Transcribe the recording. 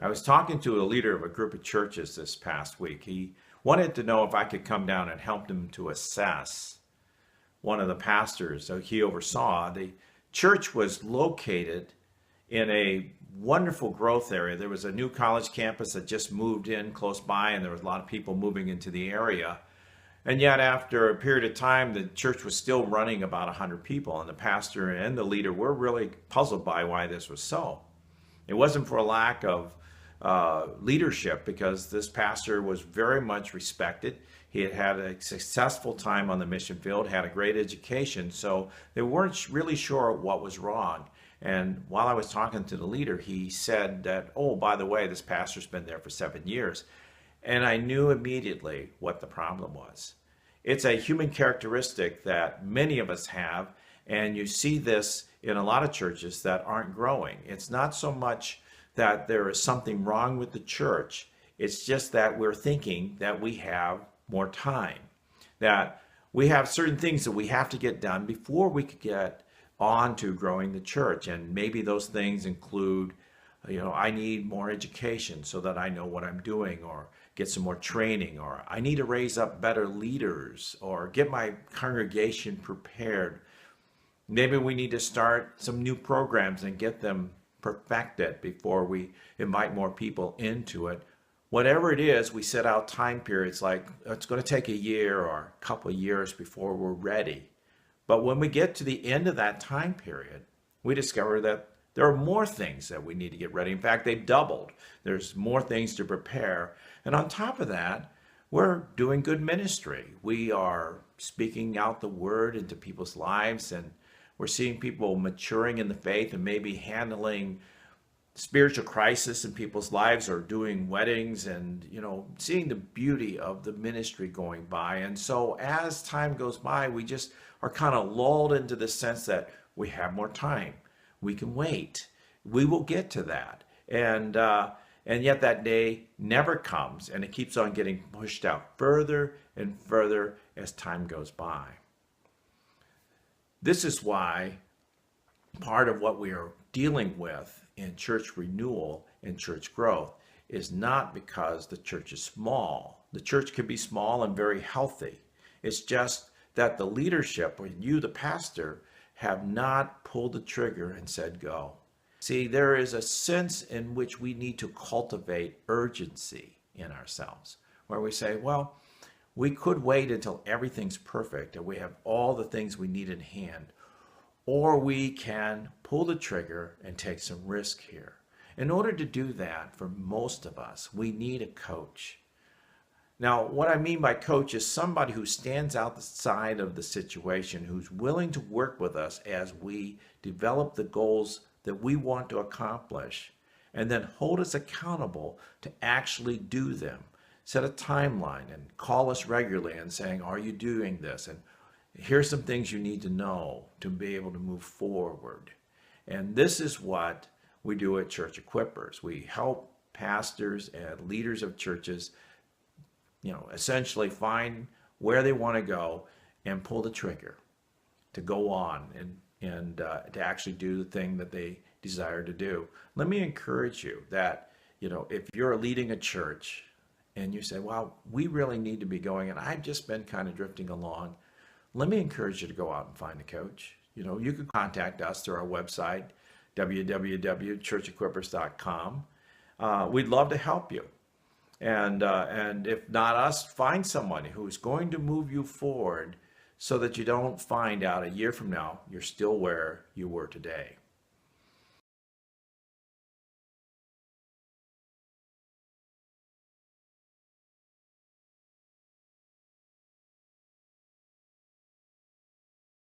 I was talking to a leader of a group of churches this past week. He wanted to know if I could come down and help him to assess one of the pastors that he oversaw. The church was located in a wonderful growth area. There was a new college campus that just moved in close by, and there was a lot of people moving into the area. And yet, after a period of time, the church was still running about 100 people, and the pastor and the leader were really puzzled by why this was so. It wasn't for a lack of leadership, because this pastor was very much respected. He had had a successful time on the mission field, had a great education, so they weren't really sure what was wrong. And while I was talking to the leader, he said that, oh, by the way, this pastor's been there for 7 years. And I knew immediately what the problem was. It's a human characteristic that many of us have, and you see this in a lot of churches that aren't growing. It's not so much that there is something wrong with the church, it's just that we're thinking that we have more time, that we have certain things that we have to get done before we could get on to growing the church. And maybe those things include, I need more education so that I know what I'm doing, or get some more training, or I need to raise up better leaders, or get my congregation prepared. Maybe we need to start some new programs and get them perfected before we invite more people into it. Whatever it is, we set out time periods like it's going to take a year or a couple of years before we're ready. But when we get to the end of that time period, we discover that there are more things that we need to get ready. In fact, they've doubled. There's more things to prepare. And on top of that, we're doing good ministry. We are speaking out the word into people's lives, and we're seeing people maturing in the faith and maybe handling spiritual crisis in people's lives, or doing weddings, and seeing the beauty of the ministry going by. And so as time goes by, we just are kind of lulled into the sense that we have more time. We can wait. We will get to that. And yet that day never comes, and it keeps on getting pushed out further and further as time goes by. This is why part of what we are dealing with in church renewal and church growth is not because the church is small. The church can be small and very healthy. It's just that the leadership, or you, the pastor, have not pulled the trigger and said go. See, there is a sense in which we need to cultivate urgency in ourselves, where we say, well, we could wait until everything's perfect and we have all the things we need in hand, or we can pull the trigger and take some risk here. In order to do that, for most of us, we need a coach. Now, what I mean by coach is somebody who stands outside of the situation, who's willing to work with us as we develop the goals that we want to accomplish, and then hold us accountable to actually do them. Set a timeline and call us regularly and saying, are you doing this? And here's some things you need to know to be able to move forward. And this is what we do at Church Equippers. We help pastors and leaders of churches, essentially find where they want to go and pull the trigger to go on and to actually do the thing that they desire to do. Let me encourage you that, if you're leading a church and you say, well, we really need to be going, and I've just been kind of drifting along, let me encourage you to go out and find a coach. You can contact us through our website, www.churchequippers.com. We'd love to help you. And if not us, find someone who's going to move you forward so that you don't find out a year from now you're still where you were today.